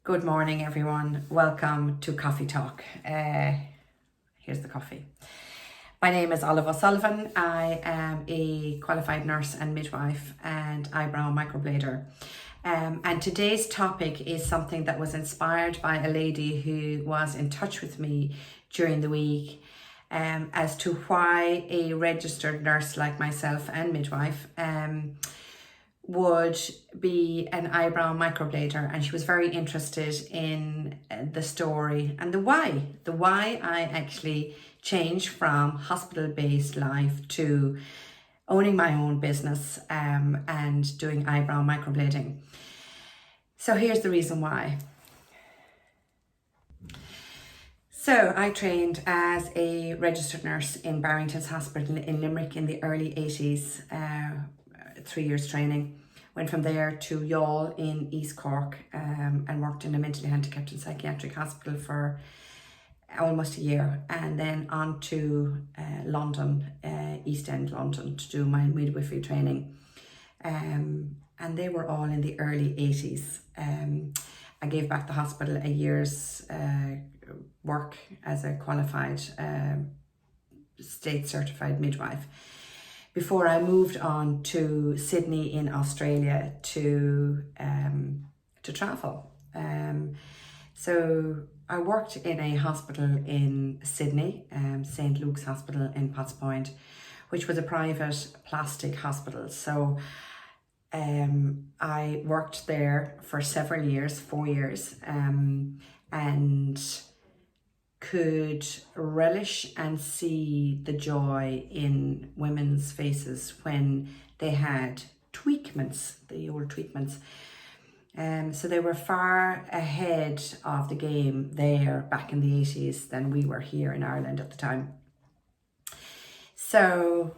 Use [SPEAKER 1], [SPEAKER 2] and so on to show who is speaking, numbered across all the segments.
[SPEAKER 1] Good morning, everyone. Welcome to Coffee Talk. Here's the coffee. My name is Olive O'Sullivan. I am a qualified nurse and midwife and eyebrow microblader. And today's topic is something that was inspired by a lady who was in touch with me during the week as to why a registered nurse like myself and midwife would be an eyebrow microblader, and she was very interested in the story and the why I actually changed from hospital-based life to owning my own business and doing eyebrow microblading. So here's the reason why. So I trained as a registered nurse in Barrington's Hospital in Limerick in the early 80s, 3 years training. Went from there to Youghal in East Cork and worked in a mentally handicapped and psychiatric hospital for almost a year, and then on to London, East End London, to do my midwifery training. And they were all in the early 80s. I gave back the hospital a year's work as a qualified state certified midwife before I moved on to Sydney in Australia to travel. So I worked in a hospital in Sydney, St. Luke's Hospital in Potts Point, which was a private plastic hospital. So I worked there for several years, 4 years, and could relish and see the joy in women's faces when they had tweakments, the old treatments. So they were far ahead of the game there back in the 80s than we were here in Ireland at the time. So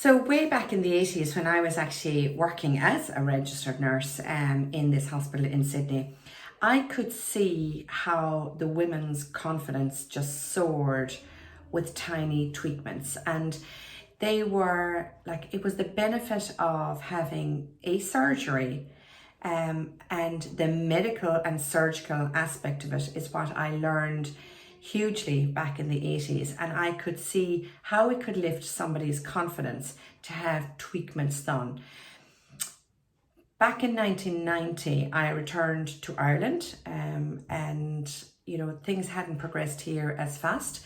[SPEAKER 1] way back in the 80s, when I was actually working as a registered nurse in this hospital in Sydney, I could see how the women's confidence just soared with tiny tweakments. And they were like, it was the benefit of having a surgery and the medical and surgical aspect of it is what I learned hugely back in the 80s. And I could see how it could lift somebody's confidence to have tweakments done. Back in 1990, I returned to Ireland and, you know, things hadn't progressed here as fast.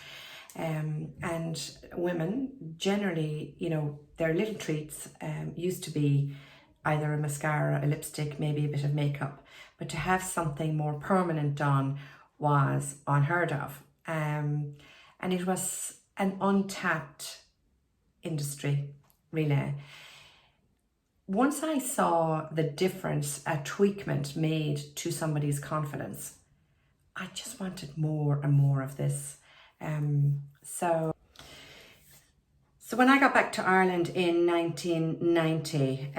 [SPEAKER 1] And women generally, you know, their little treats used to be either a mascara, a lipstick, maybe a bit of makeup. But to have something more permanent done was unheard of. And it was an untapped industry, really. Once I saw the difference a tweakment made to somebody's confidence, I just wanted more and more of this. So when I got back to Ireland in 1990,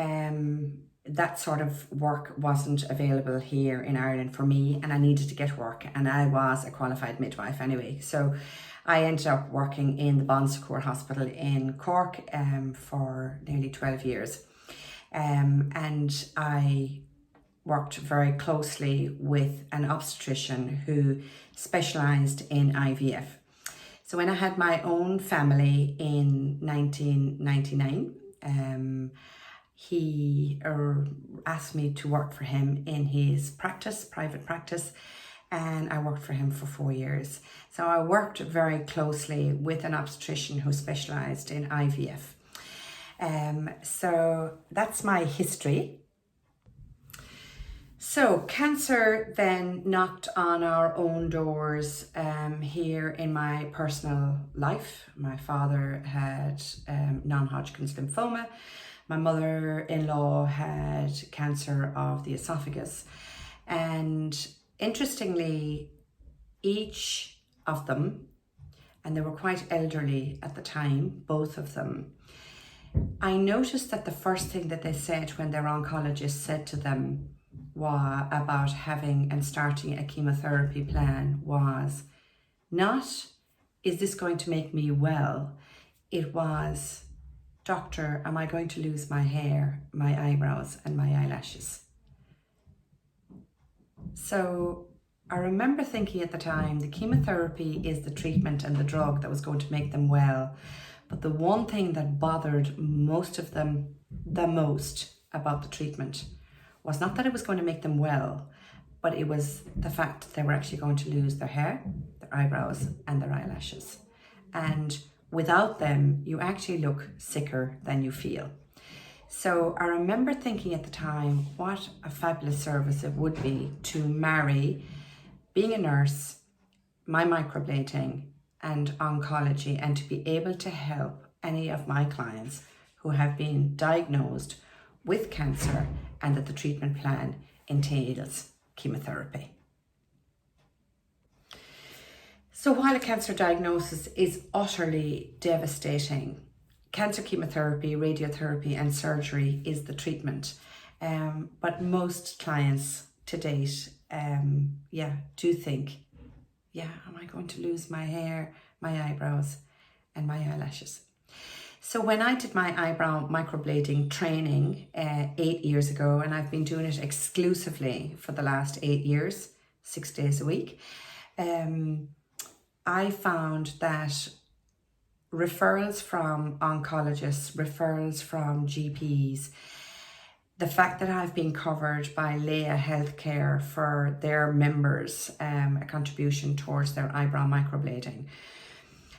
[SPEAKER 1] that sort of work wasn't available here in Ireland for me, and I needed to get work, and I was a qualified midwife anyway. So I ended up working in the Bon Secours Hospital in Cork for nearly 12 years. And I worked very closely with an obstetrician who specialised in IVF. So when I had my own family in 1999, he asked me to work for him in his practice, private practice, and I worked for him for 4 years. So I worked very closely with an obstetrician who specialised in IVF. So that's my history. So cancer then knocked on our own doors here in my personal life. My father had non-Hodgkin's lymphoma. My mother-in-law had cancer of the esophagus. And interestingly, each of them, and they were quite elderly at the time, both of them, I noticed that the first thing that they said when their oncologist said to them about having and starting a chemotherapy plan was not, is this going to make me well? It was, doctor, am I going to lose my hair, my eyebrows and my eyelashes? So I remember thinking at the time, the chemotherapy is the treatment and the drug that was going to make them well. But the one thing that bothered most of them the most about the treatment was not that it was going to make them well, but it was the fact that they were actually going to lose their hair, their eyebrows, and their eyelashes. And without them, you actually look sicker than you feel. So I remember thinking at the time, what a fabulous service it would be to marry being a nurse, my microblading, and oncology, and to be able to help any of my clients who have been diagnosed with cancer and that the treatment plan entails chemotherapy. So while a cancer diagnosis is utterly devastating, cancer chemotherapy, radiotherapy and surgery is the treatment. But most clients to date, do think, am I going to lose my hair, my eyebrows and my eyelashes? So when I did my eyebrow microblading training 8 years ago, and I've been doing it exclusively for the last 8 years, 6 days a week, I found that referrals from oncologists, referrals from GPs, the fact that I've been covered by Leah Healthcare for their members, a contribution towards their eyebrow microblading,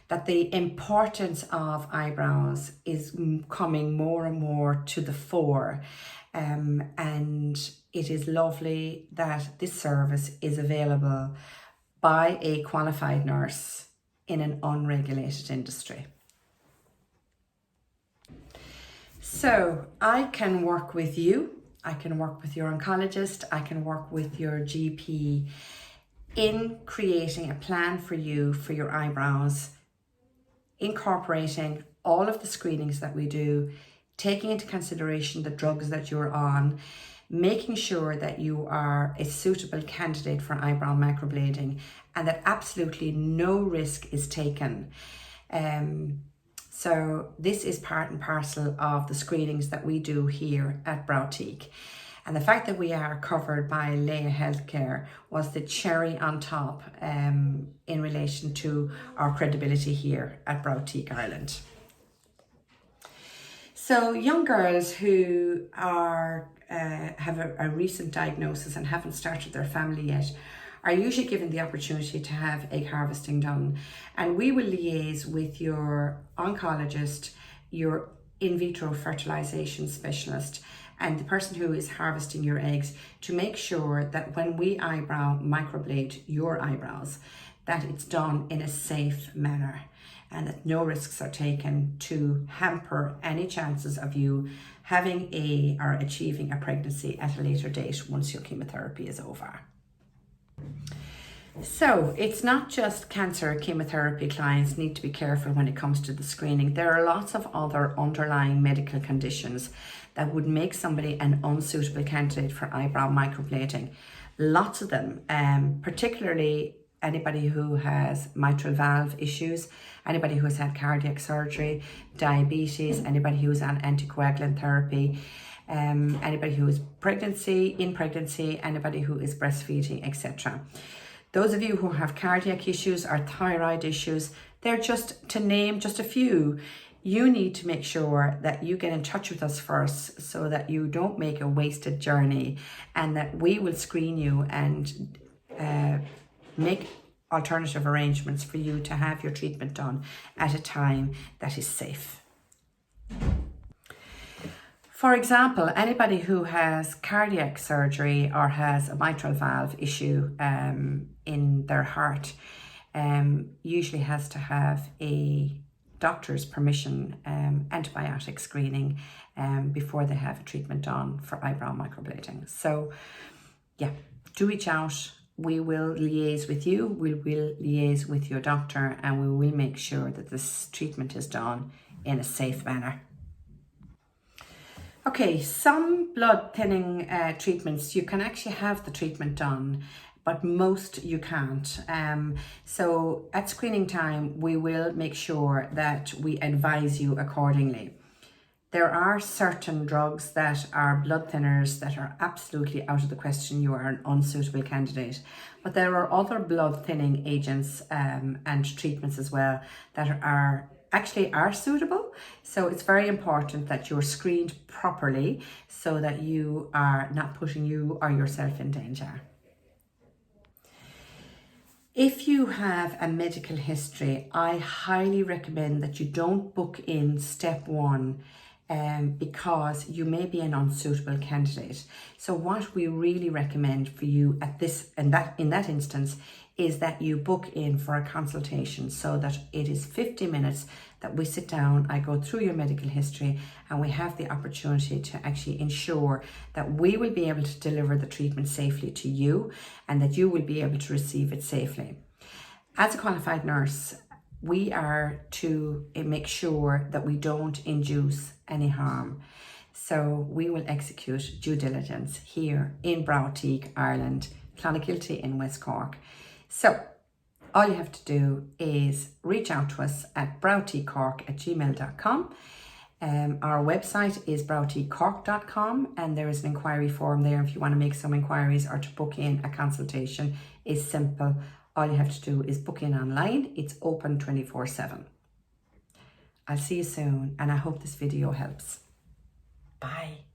[SPEAKER 1] that the importance of eyebrows is coming more and more to the fore. And it is lovely that this service is available by a qualified nurse in an unregulated industry. So I can work with you, I can work with your oncologist, I can work with your GP in creating a plan for you for your eyebrows, incorporating all of the screenings that we do, taking into consideration the drugs that you're on, making sure that you are a suitable candidate for eyebrow microblading and that absolutely no risk is taken. So this is part and parcel of the screenings that we do here at Browtique. And the fact that we are covered by Leah Healthcare was the cherry on top in relation to our credibility here at Browtique Ireland. So young girls who are have a recent diagnosis and haven't started their family yet are usually given the opportunity to have egg harvesting done. And we will liaise with your oncologist, your in vitro fertilization specialist, and the person who is harvesting your eggs to make sure that when we eyebrow microblade your eyebrows, that it's done in a safe manner and that no risks are taken to hamper any chances of you having or achieving a pregnancy at a later date once your chemotherapy is over. So it's not just cancer chemotherapy clients need to be careful when it comes to the screening. There are lots of other underlying medical conditions that would make somebody an unsuitable candidate for eyebrow microblading. Lots of them, particularly anybody who has mitral valve issues, anybody who has had cardiac surgery, diabetes, anybody who's on anticoagulant therapy, anybody who is in pregnancy, anybody who is breastfeeding, etc. Those of you who have cardiac issues or thyroid issues, they're just to name just a few. You need to make sure that you get in touch with us first so that you don't make a wasted journey and that we will screen you and make alternative arrangements for you to have your treatment done at a time that is safe. For example, anybody who has cardiac surgery or has a mitral valve issue in their heart usually has to have a doctor's permission antibiotic screening before they have a treatment done for eyebrow microblading. So do reach out. We will liaise with you, we will liaise with your doctor, and we will make sure that this treatment is done in a safe manner. Okay, some blood thinning treatments, you can actually have the treatment done, but most you can't. So at screening time, we will make sure that we advise you accordingly. There are certain drugs that are blood thinners that are absolutely out of the question. You are an unsuitable candidate. But there are other blood thinning agents and treatments as well that are suitable. So it's very important that you're screened properly so that you are not putting you or yourself in danger. If you have a medical history, I highly recommend that you don't book in step one because you may be an unsuitable candidate. So what we really recommend for you at this and that in that instance is that you book in for a consultation, so that it is 50 minutes that we sit down, I go through your medical history, and we have the opportunity to actually ensure that we will be able to deliver the treatment safely to you and that you will be able to receive it safely. As a qualified nurse, we are to make sure that we don't induce any harm. So we will execute due diligence here in Browtique, Ireland, Clonakilty in West Cork. So all you have to do is reach out to us at browtiquecork@gmail.com. Our website is browtiquecork.com, and there is an inquiry form there if you want to make some inquiries or to book in a consultation. Is simple. All you have to do is book in online. It's open 24/7. I'll see you soon, and I hope this video helps. Bye.